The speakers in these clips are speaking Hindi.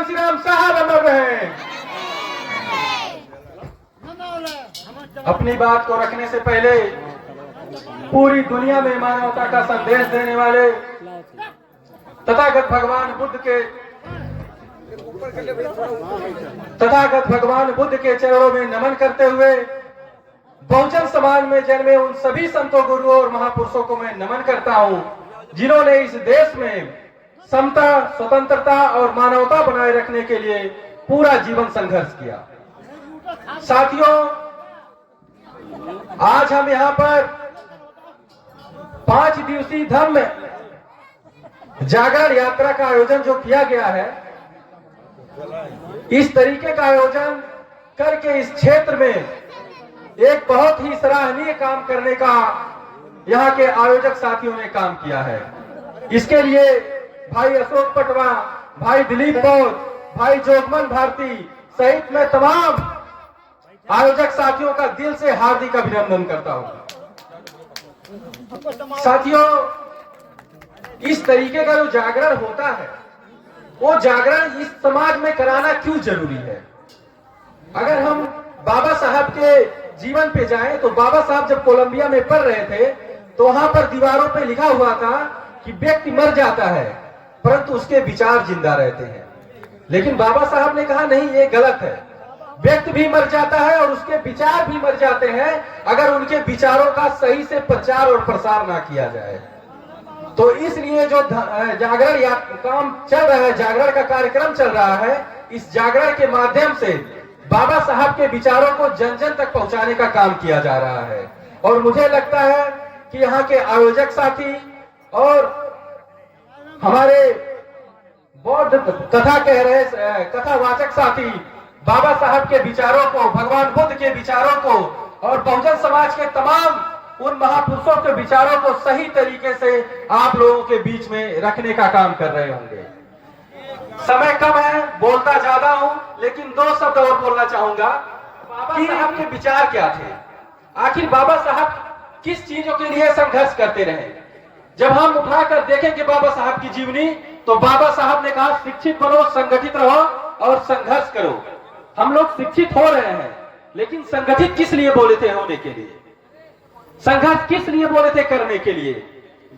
कांसीराम साहब अमर रहे। अपनी बात को रखने से पहले पूरी दुनिया में मानवता का संदेश देने वाले तथागत भगवान बुद्ध के चरणों में नमन करते हुए बहुजन समाज में जन्मे उन सभी संतों, गुरुओं और महापुरुषों को मैं नमन करता हूं, जिन्होंने इस देश में समता, स्वतंत्रता और मानवता बनाए रखने के लिए पूरा जीवन संघर्ष किया। साथियों, आज हम यहाँ पर 5 दिवसीय धम्म जागरण यात्रा का आयोजन जो किया गया है, इस तरीके का आयोजन करके इस क्षेत्र में एक बहुत ही सराहनीय काम करने का यहाँ के आयोजक साथियों ने काम किया है। इसके लिए भाई अशोक पटवा, भाई दिलीप बौद्ध, भाई जोगमन भारती सहित मैं तमाम आयोजक साथियों का दिल से हार्दिक अभिनंदन करता हूं। साथियों, इस तरीके का जो जागरण होता है, वो जागरण इस समाज में कराना क्यों जरूरी है? अगर हम बाबा साहब के जीवन पे जाएं तो बाबा साहब जब कोलंबिया में पढ़ रहे थे तो वहां पर दीवारों पे लिखा हुआ था कि व्यक्ति मर जाता है परंतु उसके विचार जिंदा रहते हैं। लेकिन बाबा साहब ने कहा नहीं, ये गलत है। व्यक्ति भी मर जाता है और उसके विचार भी मर जाते हैं अगर उनके विचारों का सही से प्रचार और प्रसार ना किया जाए। तो इसलिए जो जागरण काम चल रहा है, जागरण का कार्यक्रम चल रहा है, इस जागरण के माध्यम से बाबा साहब के विचारों को जन जन तक पहुंचाने का काम किया जा रहा है। और मुझे लगता है कि यहाँ के आयोजक साथी और हमारे बौद्ध कथावाचक साथी बाबा साहब के विचारों को, भगवान बुद्ध के विचारों को और बहुजन समाज के तमाम उन महापुरुषों के विचारों को सही तरीके से आप लोगों के बीच में रखने का काम कर रहे होंगे। समय कम है, बोलता ज्यादा हूं, लेकिन 2 शब्द और बोलना चाहूंगा। बाबा साहब के विचार क्या थे? आखिर बाबा साहब किस चीजों के लिए संघर्ष करते रहे? जब हम उठाकर देखेंगे बाबा साहब की जीवनी, तो बाबा साहब ने कहा शिक्षित बनो, संगठित रहो और संघर्ष करो। हम लोग शिक्षित हो रहे हैं, लेकिन संगठित किस लिए बोले थे? होने के लिए। संघर्ष किस लिए बोले थे? करने के लिए।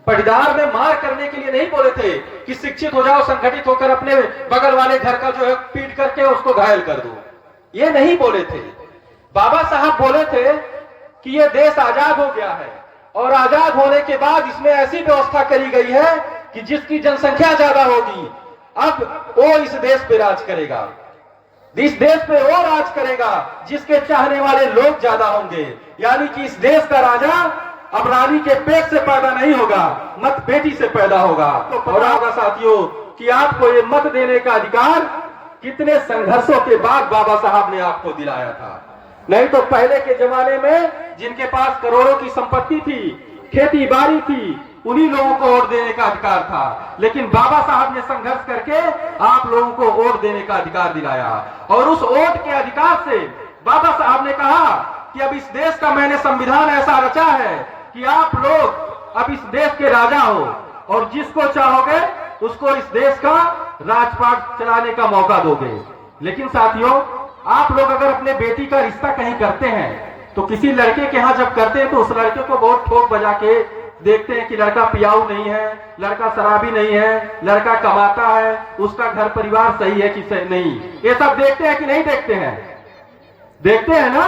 पटीदार में मार करने के लिए नहीं बोले थे कि शिक्षित हो जाओ, संगठित होकर अपने बगल वाले घर का जो है पीट करके उसको घायल कर दो, ये नहीं बोले थे। बाबा साहब बोले थे कि ये देश आजाद हो गया है और आजाद होने के बाद इसमें ऐसी व्यवस्था करी गई है कि जिसकी जनसंख्या ज्यादा होगी, अब वो इस देश पे राज करेगा। इस देश पे वो राज करेगा जिसके चाहने वाले लोग ज्यादा होंगे। यानी कि इस देश का राजा अब रानी के पेट से पैदा नहीं होगा, मत बेटी से पैदा होगा। तो पता होगा साथियों कि आपको ये मत देने का अधिकार कितने संघर्षों के बाद बाबा साहब ने आपको दिलाया था। नहीं तो पहले के जमाने में जिनके पास करोड़ों की संपत्ति थी, खेती बाड़ी थी, उन्हीं लोगों को वोट देने का अधिकार था। लेकिन बाबा साहब ने संघर्ष करके आप लोगों को वोट देने का अधिकार दिलाया और उस वोट के अधिकार से बाबा साहब ने कहा कि अब इस देश का मैंने संविधान ऐसा रचा है कि आप लोग अब इस देश के राजा हो और जिसको चाहोगे उसको इस देश का राजपाट चलाने का मौका दोगे। लेकिन साथियों, आप लोग अगर अपने बेटी का रिश्ता कहीं करते हैं तो किसी लड़के के यहाँ जब करते हैं तो उस लड़के को बहुत ठोक बजा के देखते हैं कि लड़का पियाऊ नहीं है, लड़का शराबी नहीं है, लड़का कमाता है, उसका घर परिवार सही है कि नहीं, ये सब देखते हैं कि नहीं देखते हैं? देखते हैं ना।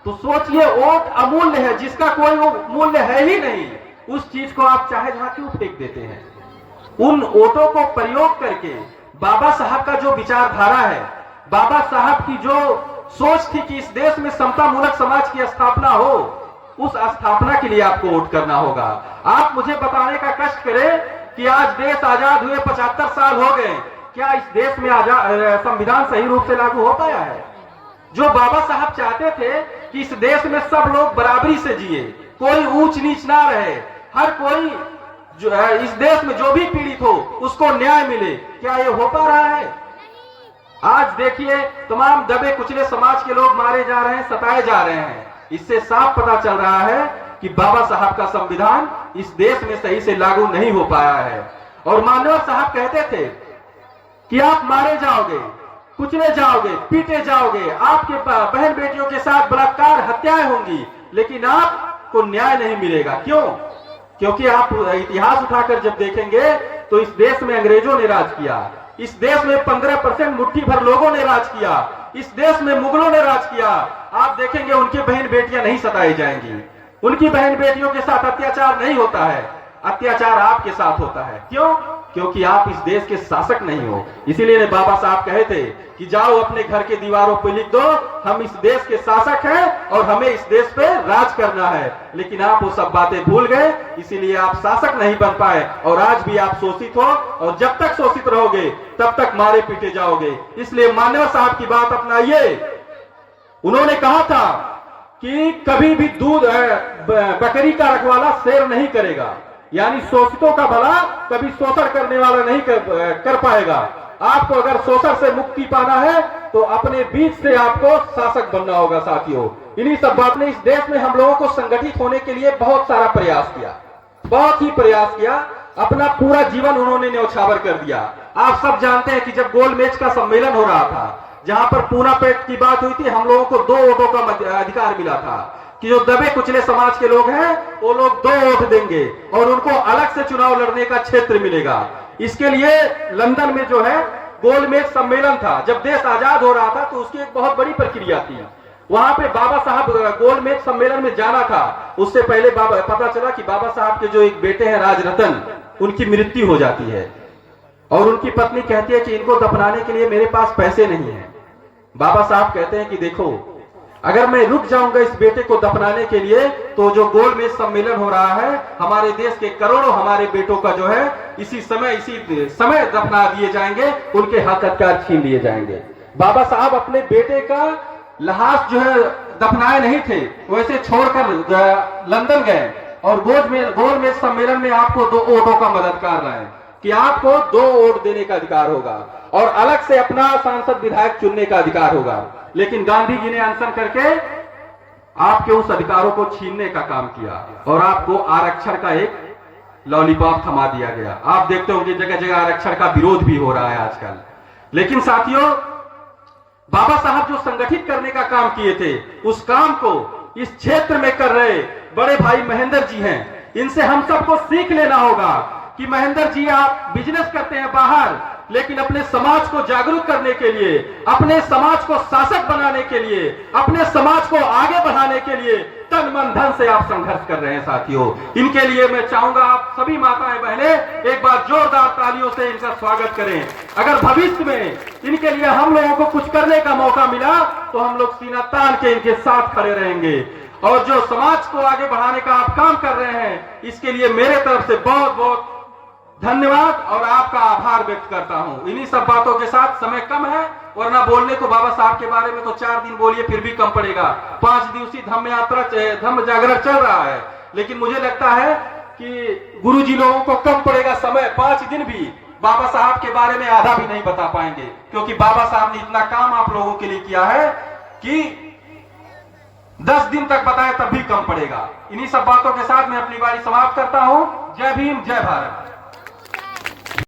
तो सोचिए, वोट अमूल्य है, जिसका कोई मूल्य है ही नहीं, उस चीज को आप चाहे जहां क्यों फेंक देते हैं? उन वोटों को प्रयोग करके बाबा साहब का जो विचारधारा है, बाबा साहब की जो सोच थी कि इस देश में समता मूलक समाज की स्थापना हो, उस स्थापना के लिए आपको वोट करना होगा। आप मुझे बताने का कष्ट करें कि आज देश आजाद हुए 75 साल हो गए, क्या इस देश में संविधान सही रूप से लागू हो पाया है? जो बाबा साहब चाहते थे कि इस देश में सब लोग बराबरी से जिए, कोई ऊंच नीच ना रहे, हर कोई जो है इस देश में जो भी पीड़ित हो उसको न्याय मिले, क्या ये हो पा रहा है? आज देखिए, तमाम दबे कुचले समाज के लोग मारे जा रहे हैं, सताए जा रहे हैं। इससे साफ पता चल रहा है कि बाबा साहब का संविधान इस देश में सही से लागू नहीं हो पाया है। और मानव साहब कहते थे कि आप मारे जाओगे, कुचले जाओगे, पीटे जाओगे, आपके बहन बेटियों के साथ बलात्कार, हत्याएं होंगी, लेकिन आपको न्याय नहीं मिलेगा। क्यों? क्योंकि आप इतिहास उठाकर जब देखेंगे तो इस देश में अंग्रेजों ने राज किया, इस देश में 15% मुट्ठी भर लोगों ने राज किया, इस देश में मुगलों ने राज किया। आप देखेंगे उनकी बहन बेटियां नहीं सताई जाएंगी, उनकी बहन बेटियों के साथ अत्याचार नहीं होता है, अत्याचार आपके साथ होता है। क्यों? क्योंकि आप इस देश के शासक नहीं हो। इसीलिए बाबा साहब कहे थे कि जाओ अपने घर के दीवारों पर लिख दो, हम इस देश के शासक हैं और हमें इस देश पे राज करना है। लेकिन आप वो सब बातें भूल गए, इसीलिए आप शासक नहीं बन पाए और आज भी आप शोषित हो, और जब तक शोषित रहोगे तब तक मारे पीटे जाओगे। इसलिए मानव साहब की बात अपनाइए। उन्होंने कहा था कि कभी भी दूध बकरी का रखवाला शेर नहीं करेगा, यानी शोषितों का भला कभी शोषण करने वाला नहीं कर पाएगा। आपको अगर शोषण से मुक्ति पाना है तो अपने बीच से आपको शासक बनना होगा साथियों। इन्हीं सब बात ने इस देश में हम लोगों को संगठित होने के लिए बहुत सारा प्रयास किया, बहुत ही प्रयास किया। अपना पूरा जीवन उन्होंने न्यौछावर कर दिया। आप सब जानते हैं कि जब गोलमेज का सम्मेलन हो रहा था, जहां पर पूना पेट की बात हुई थी, हम लोगों को 2 वोटों का अधिकार मिला था कि जो दबे कुचले समाज के लोग हैं वो लोग 2 वोट देंगे और उनको अलग से चुनाव लड़ने का क्षेत्र मिलेगा। इसके लिए लंदन में जो है गोलमेज सम्मेलन था। जब देश आजाद हो रहा था तो उसकी एक बहुत बड़ी प्रक्रिया थी। वहां पे बाबा साहब गोलमेज सम्मेलन में जाना था। उससे पहले पता चला कि बाबा साहब के जो एक बेटे हैं राजरतन, उनकी मृत्यु हो जाती है और उनकी पत्नी कहती है कि इनको दफनाने के लिए मेरे पास पैसे नहीं है। बाबा साहब कहते हैं कि देखो, अगर मैं रुक जाऊंगा इस बेटे को दफनाने के लिए तो जो गोलमेज सम्मेलन हो रहा है, हमारे देश के करोड़ों हमारे बेटों का जो है इसी समय दफना दिए जाएंगे, उनके हक अधिकार छीन लिए जाएंगे। बाबा साहब अपने बेटे का लाश जो है दफनाए नहीं थे, वैसे छोड़कर लंदन गए और गोलमेज सम्मेलन में आपको 2 वोटों का मददगार लाए कि आपको 2 वोट देने का अधिकार होगा और अलग से अपना सांसद विधायक चुनने का अधिकार होगा। लेकिन गांधी जी ने अनशन करके आपके उस अधिकारों को छीनने का काम किया और आपको आरक्षण का एक लॉलीपॉप थमा दिया गया। आप देखते होंगे जगह जगह आरक्षण का विरोध भी हो रहा है आजकल। लेकिन साथियों, बाबा साहब जो संगठित करने का काम किए थे, उस काम को इस क्षेत्र में कर रहे बड़े भाई महेंद्र जी हैं। इनसे हम सबको सीख लेना होगा कि महेंद्र जी, आप बिजनेस करते हैं बाहर, लेकिन अपने समाज को जागरूक करने के लिए, अपने समाज को शासक बनाने के लिए, अपने समाज को आगे बढ़ाने के लिए तन मन धन से आप संघर्ष कर रहे हैं साथियों। इनके लिए मैं चाहूंगा आप सभी माताएं बहनें एक बार जोरदार तालियों से इनका स्वागत करें। अगर भविष्य में इनके लिए हम लोगों को कुछ करने का मौका मिला तो हम लोग सीना तान के इनके साथ खड़े रहेंगे। और जो समाज को आगे बढ़ाने का आप काम कर रहे हैं, इसके लिए मेरे तरफ से बहुत बहुत धन्यवाद और आपका आभार व्यक्त करता हूं। इन्हीं सब बातों के साथ, समय कम है वरना बोलने को बाबा साहब के बारे में तो 4 दिन बोलिए फिर भी कम पड़ेगा। 5 दिवसीय धम्म जागरण चल रहा है, लेकिन मुझे लगता है कि गुरुजी लोगों को कम पड़ेगा समय। 5 दिन भी बाबा साहब के बारे में आधा भी नहीं बता पाएंगे, क्योंकि बाबा साहब ने इतना काम आप लोगों के लिए किया है कि 10 दिन तक बताए तब भी कम पड़ेगा। इन्हीं सब बातों के साथ मैं अपनी बारी समाप्त करता हूं। जय भीम, जय भारत।